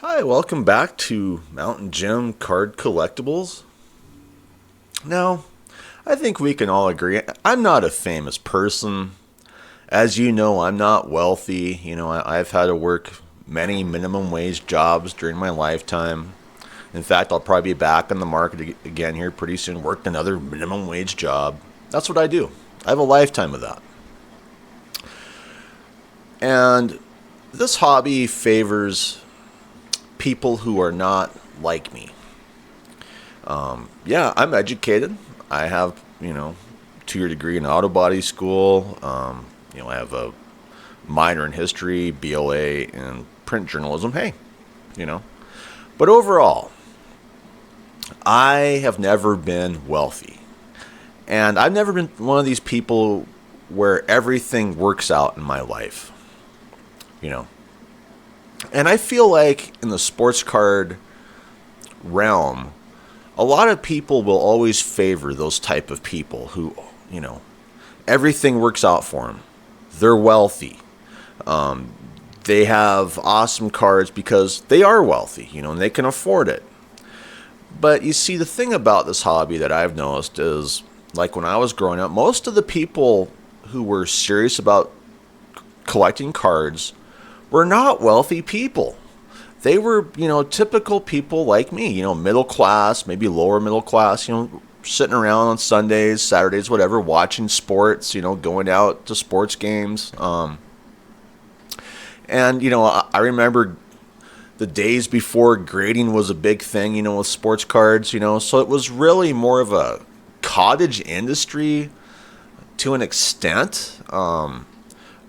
Hi, welcome back to Mountain Gym Card Collectibles. Now, I think we can all agree I'm not a famous person. As you know, I'm not wealthy. I've had to work many minimum wage jobs during my lifetime. In fact, I'll probably be back in the market again here pretty soon, worked another minimum wage job. That's what I do. I have a lifetime of that. And this hobby favors people who are not like me. Yeah, I'm educated. I have, 2-year degree in auto body school. I have a minor in history, BLA in print journalism. Hey, you know. But overall, I have never been wealthy. And I've never been one of these people where everything works out in my life. And I feel like in the sports card realm, a lot of people will always favor those type of people who, everything works out for them. They're wealthy. They have awesome cards because they are wealthy, and they can afford it. But you see, the thing about this hobby that I've noticed is, like when I was growing up, most of the people who were serious about collecting cards were not wealthy people. They were, typical people like me, middle class, maybe lower middle class, sitting around on Sundays, Saturdays, whatever, watching sports, going out to sports games. I remember the days before grading was a big thing, with sports cards, so it was really more of a cottage industry to an extent.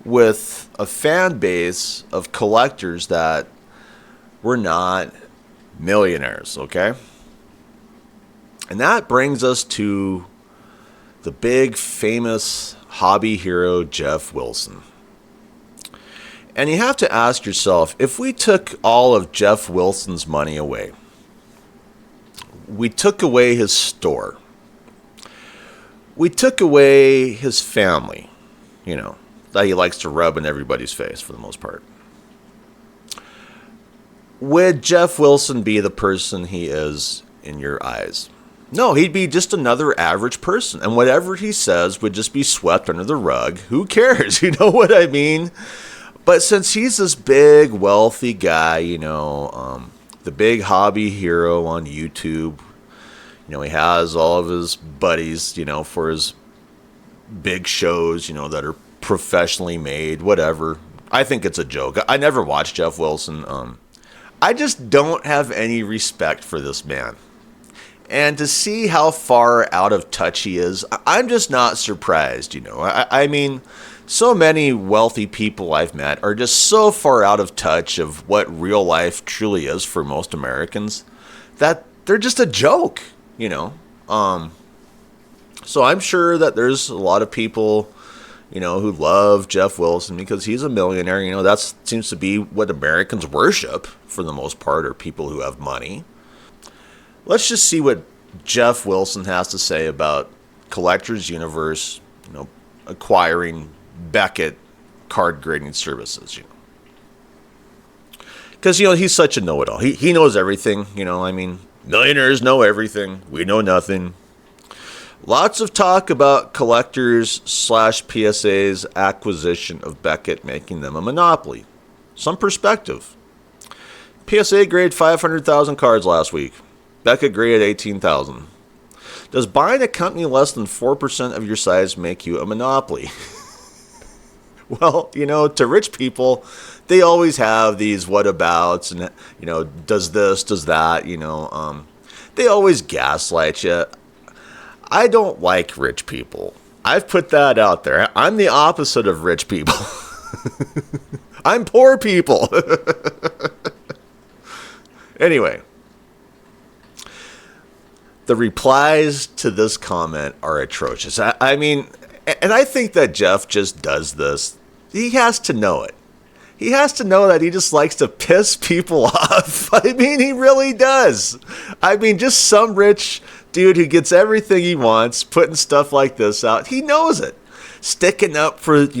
With a fan base of collectors that were not millionaires, okay? And that brings us to the big famous hobby hero, Geoff Wilson. And you have to ask yourself, if we took all of Geoff Wilson's money away, we took away his store, we took away his family, that he likes to rub in everybody's face for the most part, would Geoff Wilson be the person he is in your eyes? No, he'd be just another average person. And whatever he says would just be swept under the rug. Who cares? You know what I mean? But since he's this big, wealthy guy, the big hobby hero on YouTube, he has all of his buddies, for his big shows, that are professionally made, whatever. I think it's a joke. I never watched Geoff Wilson. I just don't have any respect for this man. And to see how far out of touch he is, I'm just not surprised, I mean, so many wealthy people I've met are just so far out of touch of what real life truly is for most Americans that they're just a joke, So I'm sure that there's a lot of people who love Geoff Wilson because he's a millionaire. That seems to be what Americans worship for the most part, are people who have money. Let's just see what Geoff Wilson has to say about Collectors Universe, acquiring Beckett card grading services, Because, he's such a know-it-all. He knows everything, I mean, millionaires know everything. We know nothing. Lots of talk about collectors/PSA's acquisition of Beckett, making them a monopoly. Some perspective. PSA graded 500,000 cards last week. Beckett graded 18,000. Does buying a company less than 4% of your size make you a monopoly? Well, to rich people, they always have these whatabouts and, does this, does that, they always gaslight you. I don't like rich people. I've put that out there. I'm the opposite of rich people. I'm poor people. Anyway, the replies to this comment are atrocious. I mean, and I think that Geoff just does this. He has to know it. He has to know that he just likes to piss people off. I mean, he really does. I mean, just some rich dude who gets everything he wants, putting stuff like this out. He knows it. Sticking up for, PSA,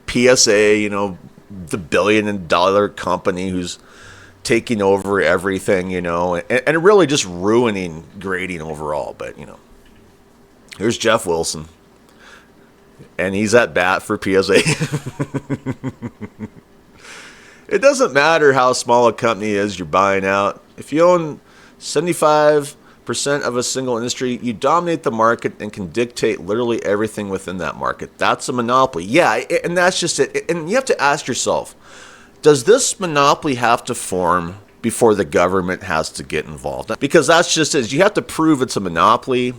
the $1 billion company who's, taking over everything, and really just ruining grading overall. But, here's Geoff Wilson, and he's at bat for PSA. It doesn't matter how small a company is you're buying out. If you own 75% of a single industry, you dominate the market and can dictate literally everything within that market. That's a monopoly. Yeah, and that's just it. And you have to ask yourself, does this monopoly have to form before the government has to get involved? Because that's just it. You have to prove it's a monopoly.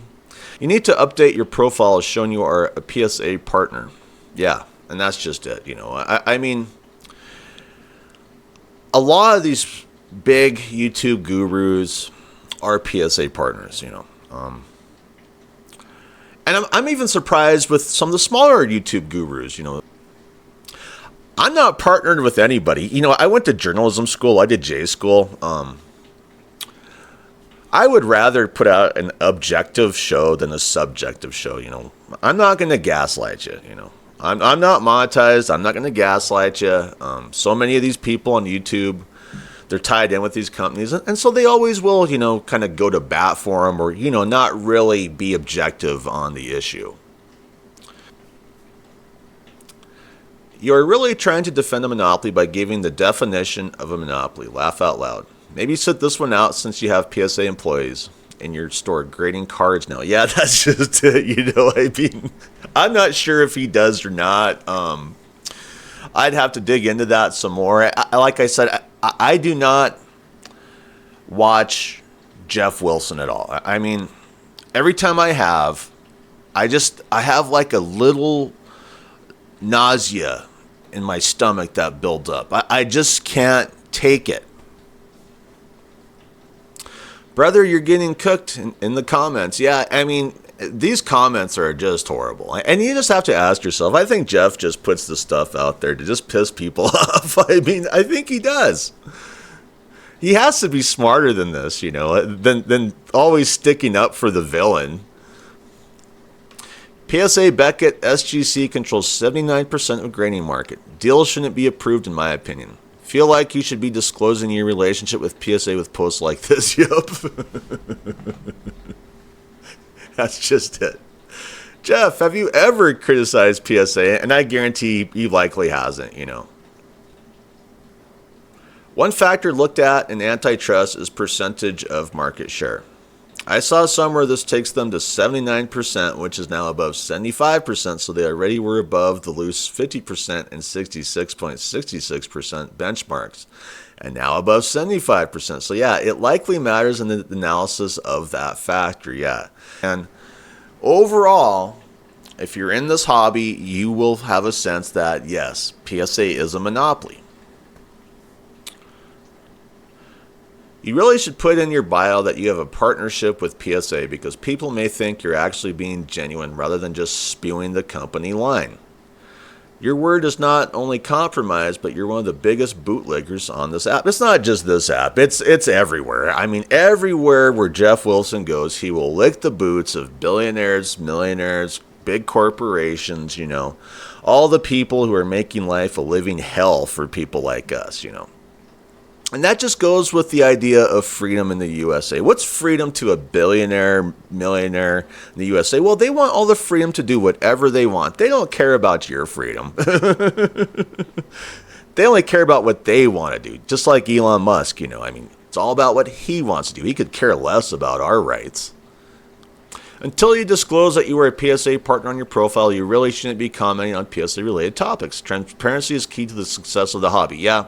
You need to update your profile showing you are a PSA partner. Yeah, and that's just it. I mean, a lot of these big YouTube gurus are PSA partners, and I'm even surprised with some of the smaller YouTube gurus, I'm not partnered with anybody. I went to journalism school. I did J school. I would rather put out an objective show than a subjective show, I'm not going to gaslight you, I'm not monetized. I'm not going to gaslight you. So many of these people on YouTube, they're tied in with these companies. And so they always will, kind of go to bat for them or, not really be objective on the issue. You're really trying to defend a monopoly by giving the definition of a monopoly. Laugh out loud. Maybe sit this one out since you have PSA employees in your store grading cards now. Yeah, that's just it. I mean, I'm not sure if he does or not. I'd have to dig into that some more. Like I said, I do not watch Geoff Wilson at all. I mean, every time I have like a little nausea in my stomach that builds up. I just can't take it. Brother, you're getting cooked in the comments. Yeah, I mean, these comments are just horrible. And you just have to ask yourself, I think Geoff just puts the stuff out there to just piss people off. I mean, I think he does. He has to be smarter than this, than always sticking up for the villain. PSA Beckett SGC controls 79% of grading market. Deals shouldn't be approved, in my opinion. Feel like you should be disclosing your relationship with PSA with posts like this. Yup. That's just it. Geoff, have you ever criticized PSA? And I guarantee he likely hasn't, One factor looked at in antitrust is percentage of market share. I saw somewhere this takes them to 79%, which is now above 75%, so they already were above the loose 50% and 66.66% benchmarks, and now above 75%. So yeah, it likely matters in the analysis of that factor, yeah. And overall, if you're in this hobby, you will have a sense that, yes, PSA is a monopoly. You really should put in your bio that you have a partnership with PSA because people may think you're actually being genuine rather than just spewing the company line. Your word is not only compromised, but you're one of the biggest bootleggers on this app. It's not just this app. It's everywhere. I mean, everywhere where Geoff Wilson goes, he will lick the boots of billionaires, millionaires, big corporations, all the people who are making life a living hell for people like us, And that just goes with the idea of freedom in the USA. What's freedom to a billionaire, millionaire in the USA? Well, they want all the freedom to do whatever they want. They don't care about your freedom. They only care about what they want to do. Just like Elon Musk, I mean, it's all about what he wants to do. He could care less about our rights. Until you disclose that you are a PSA partner on your profile, you really shouldn't be commenting on PSA-related topics. Transparency is key to the success of the hobby. Yeah.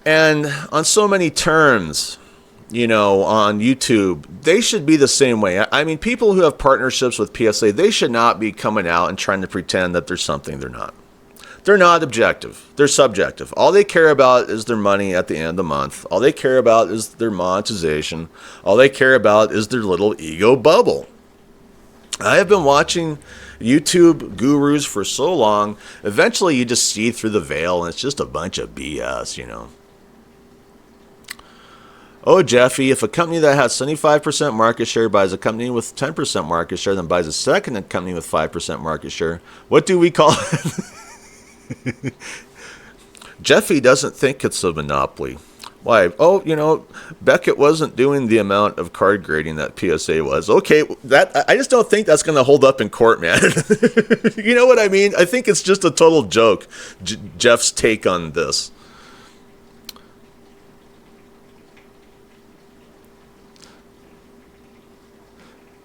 And on so many terms, on YouTube, they should be the same way. I mean, people who have partnerships with PSA, they should not be coming out and trying to pretend that there's something they're not. They're not objective. They're subjective. All they care about is their money at the end of the month. All they care about is their monetization. All they care about is their little ego bubble. I have been watching YouTube gurus for so long. Eventually, you just see through the veil, and it's just a bunch of BS, Oh, Jeffy, if a company that has 75% market share buys a company with 10% market share, then buys a second company with 5% market share, what do we call it? Jeffy doesn't think it's a monopoly. Why? Oh, Beckett wasn't doing the amount of card grading that PSA was. Okay, that I just don't think that's going to hold up in court, man. You know what I mean? I think it's just a total joke, Jeff's take on this.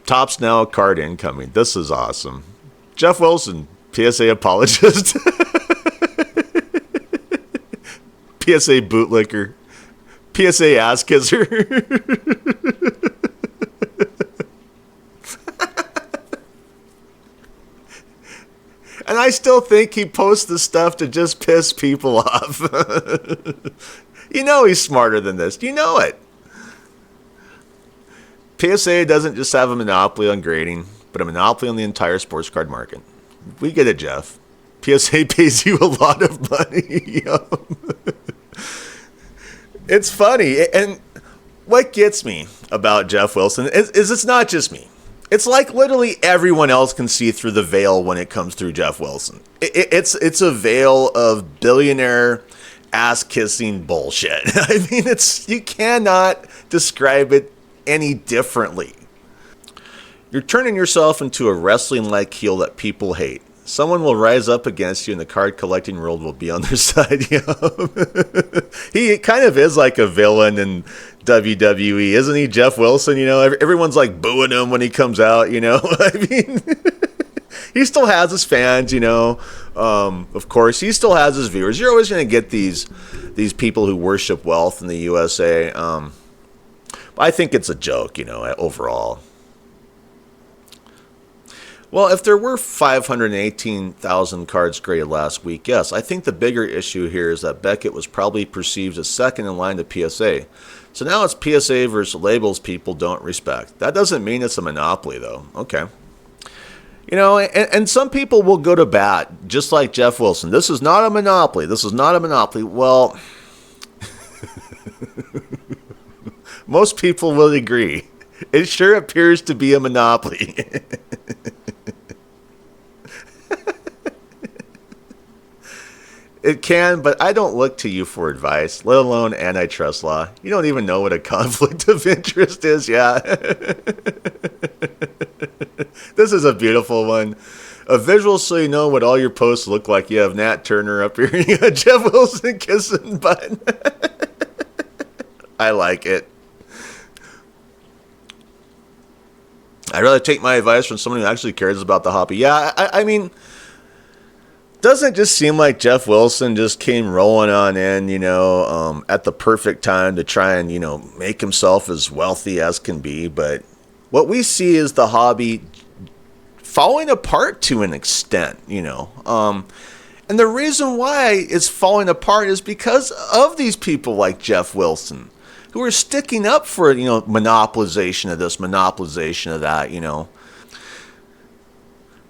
Tops now card incoming. This is awesome. Geoff Wilson, PSA apologist. PSA bootlicker. PSA ass kisser. And I still think he posts the stuff to just piss people off. He's smarter than this. You know it. PSA doesn't just have a monopoly on grading, but a monopoly on the entire sports card market. We get it, Jeff. PSA pays you a lot of money. It's funny. And what gets me about Geoff Wilson is it's not just me. It's like literally everyone else can see through the veil when it comes through Geoff Wilson. It's a veil of billionaire ass-kissing bullshit. I mean, you cannot describe it any differently. You're turning yourself into a wrestling-like heel that people hate. Someone will rise up against you and the card collecting world will be on their side. He kind of is like a villain in WWE, isn't he, Geoff Wilson? Everyone's like booing him when he comes out, I mean, he still has his fans, of course. He still has his viewers. You're always going to get these people who worship wealth in the USA. I think it's a joke, overall. Well, if there were 518,000 cards graded last week, yes, I think the bigger issue here is that Beckett was probably perceived as second in line to PSA. So now it's PSA versus labels people don't respect. That doesn't mean it's a monopoly, though. Okay. And some people will go to bat, just like Geoff Wilson. This is not a monopoly. This is not a monopoly. Well, most people will agree. It sure appears to be a monopoly. It can, but I don't look to you for advice, let alone antitrust law. You don't even know what a conflict of interest is, yeah. This is a beautiful one. A visual so you know what all your posts look like. You have Nat Turner up here, and you got Geoff Wilson kissing butt. I like it. I'd rather take my advice from someone who actually cares about the hobby. Yeah, I mean, doesn't it just seem like Geoff Wilson just came rolling on in, at the perfect time to try and, make himself as wealthy as can be. But what we see is the hobby falling apart to an extent, And the reason why it's falling apart is because of these people like Geoff Wilson, who are sticking up for, monopolization of this, monopolization of that,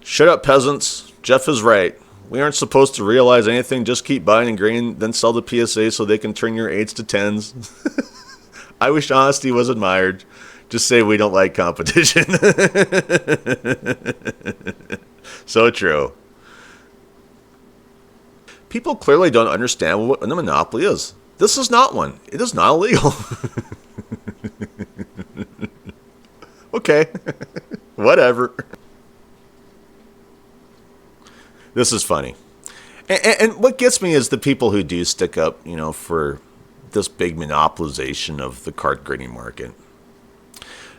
Shut up, peasants. Jeff is right. We aren't supposed to realize anything. Just keep buying and grading, then sell the PSA so they can turn your 8s to 10s. I wish honesty was admired. Just say we don't like competition. So true. People clearly don't understand what a monopoly is. This is not one. It is not illegal. Okay. Whatever. This is funny. And what gets me is the people who do stick up, for this big monopolization of the card grading market.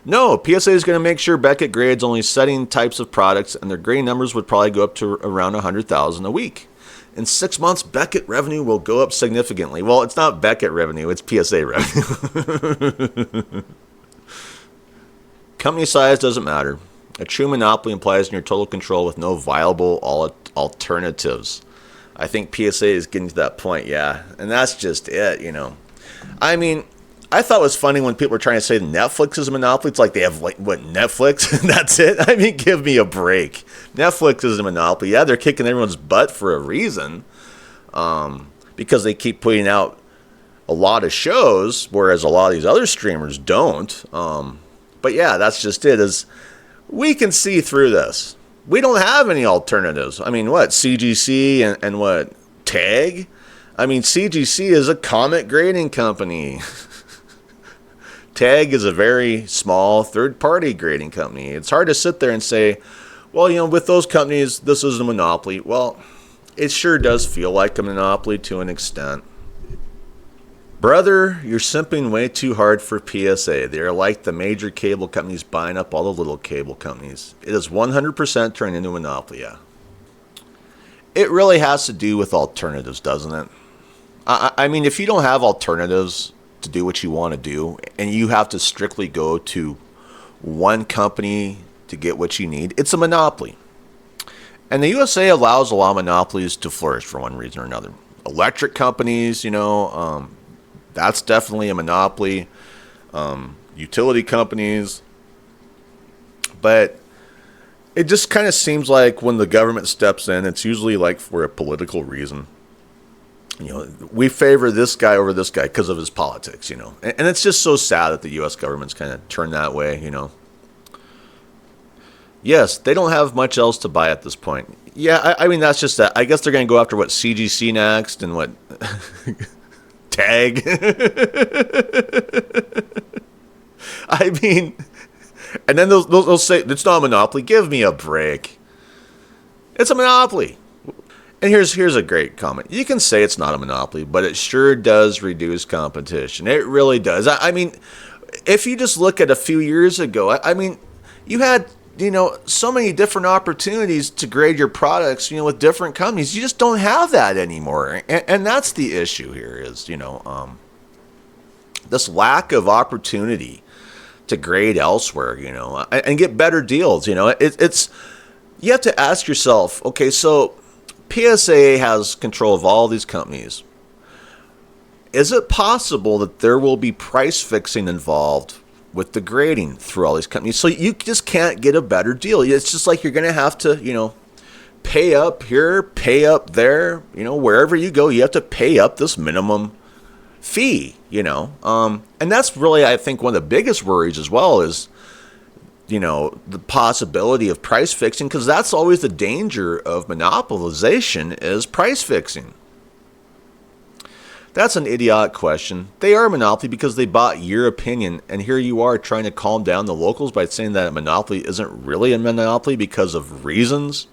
No, PSA is going to make sure Beckett grades only setting types of products, and their grading numbers would probably go up to around 100,000 a week. In 6 months, Beckett revenue will go up significantly. Well, it's not Beckett revenue, it's PSA revenue. Company size doesn't matter. A true monopoly implies near total control with no viable alternatives. I think PSA is getting to that point, yeah. And that's just it, I mean, I thought it was funny when people were trying to say Netflix is a monopoly. It's like they have, Netflix? That's it? I mean, give me a break. Netflix is a monopoly. Yeah, they're kicking everyone's butt for a reason. Because they keep putting out a lot of shows, whereas a lot of these other streamers don't. But yeah, that's just it. Is we can see through this. We don't have any alternatives. I mean, what? CGC and what? Tag? I mean, CGC is a comet grading company. TAG is a very small third-party grading company. It's hard to sit there and say, well, with those companies, this is a monopoly. Well, it sure does feel like a monopoly to an extent. Brother, you're simping way too hard for PSA. They are like the major cable companies buying up all the little cable companies. It is 100% turning into a monopoly, yeah. It really has to do with alternatives, doesn't it? I mean, if you don't have alternatives to do what you want to do, and you have to strictly go to one company to get what you need, it's a monopoly. And the USA allows a lot of monopolies to flourish for one reason or another. Electric companies, that's definitely a monopoly. Utility companies. But it just kind of seems like when the government steps in, it's usually like for a political reason. We favor this guy over this guy because of his politics, And it's just so sad that the U.S. government's kind of turned that way, Yes, they don't have much else to buy at this point. Yeah, I mean, that's just that. I guess they're going to go after what CGC next and what TAG. I mean, and then they'll say, it's not a monopoly. Give me a break. It's a monopoly. And here's a great comment. You can say it's not a monopoly, but it sure does reduce competition. It really does. I mean, if you just look at a few years ago, I mean, you had, so many different opportunities to grade your products, with different companies. You just don't have that anymore. And that's the issue here is, this lack of opportunity to grade elsewhere, and get better deals. It's you have to ask yourself, okay, so PSA has control of all these companies. Is it possible that there will be price fixing involved with the grading through all these companies? So you just can't get a better deal. It's just like you're going to have to, pay up here, pay up there, wherever you go, you have to pay up this minimum fee, And that's really, I think, one of the biggest worries as well is, the possibility of price fixing, because that's always the danger of monopolization is price fixing. That's an idiotic question. They are a monopoly because they bought your opinion, and here you are trying to calm down the locals by saying that a monopoly isn't really a monopoly because of reasons.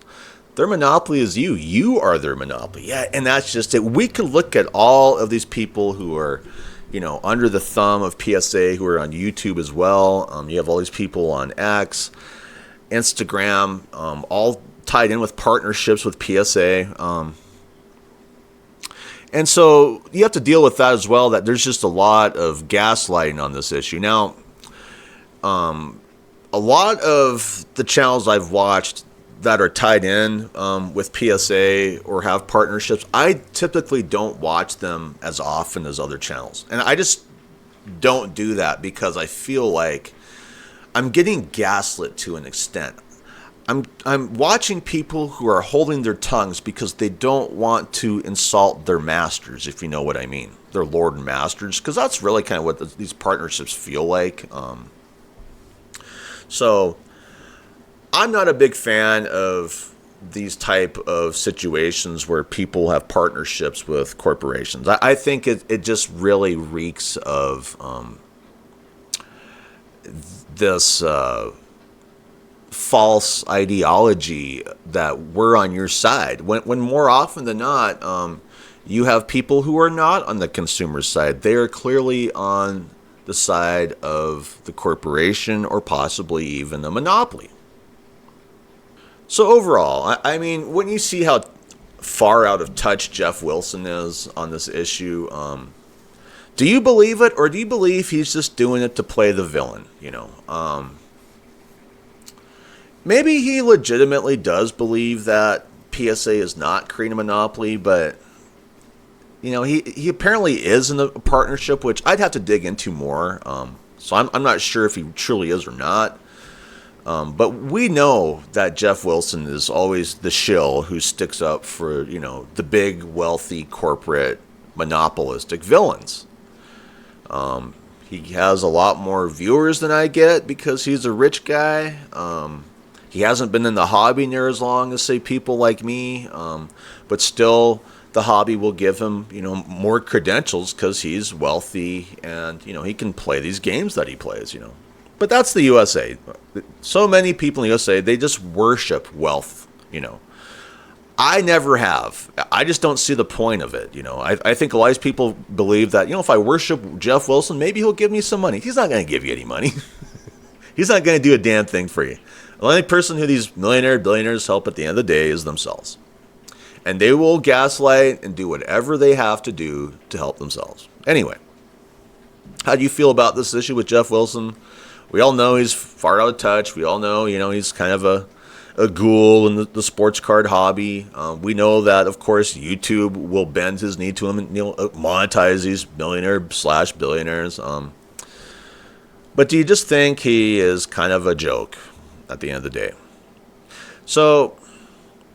Their monopoly is you. You are their monopoly. Yeah, and that's just it. We could look at all of these people who are, under the thumb of PSA, who are on YouTube as well. You have all these people on X, Instagram, all tied in with partnerships with PSA. And so you have to deal with that as well, that there's just a lot of gaslighting on this issue. Now, a lot of the channels I've watched that are tied in with PSA or have partnerships, I typically don't watch them as often as other channels. And I just don't do that because I feel like I'm getting gaslit to an extent. I'm watching people who are holding their tongues because they don't want to insult their masters, if you know what I mean. Their lord and masters, because that's really kind of what these partnerships feel like. So I'm not a big fan of these type of situations where people have partnerships with corporations. I think it just really reeks of this false ideology that we're on your side. When more often than not, you have people who are not on the consumer side. They are clearly on the side of the corporation or possibly even a monopoly. So overall, I mean, when you see how far out of touch Geoff Wilson is on this issue, do you believe it, or do you believe he's just doing it to play the villain? Maybe he legitimately does believe that PSA is not creating a monopoly, but he apparently is in a partnership, which I'd have to dig into more. So I'm not sure if he truly is or not. But we know that Geoff Wilson is always the shill who sticks up for, the big, wealthy, corporate, monopolistic villains. He has a lot more viewers than I get because he's a rich guy. He hasn't been in the hobby near as long as, say, people like me. But still, the hobby will give him, more credentials because he's wealthy and, he can play these games that he plays, But that's the USA. So many people in the USA, they just worship wealth. I never have. I just don't see the point of it. I think a lot of people believe that, if I worship Geoff Wilson, maybe he'll give me some money. He's not going to give you any money. He's not going to do a damn thing for you. The only person who these billionaires help at the end of the day is themselves. And they will gaslight and do whatever they have to do to help themselves. Anyway, how do you feel about this issue with Geoff Wilson? We all know he's far out of touch. We all know, he's kind of a ghoul in the sports card hobby. We know that, of course, YouTube will bend his knee to him and monetize these millionaire/billionaires. But do you just think he is kind of a joke at the end of the day? So,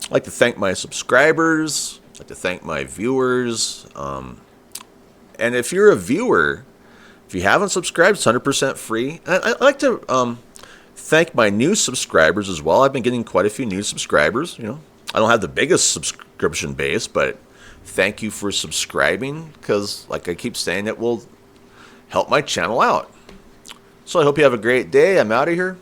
I'd like to thank my subscribers. I'd like to thank my viewers. And if you're a viewer, if you haven't subscribed, it's 100% free. I'd like to thank my new subscribers as well. I've been getting quite a few new subscribers. I don't have the biggest subscription base, but thank you for subscribing because, like I keep saying, it will help my channel out. So I hope you have a great day. I'm out of here.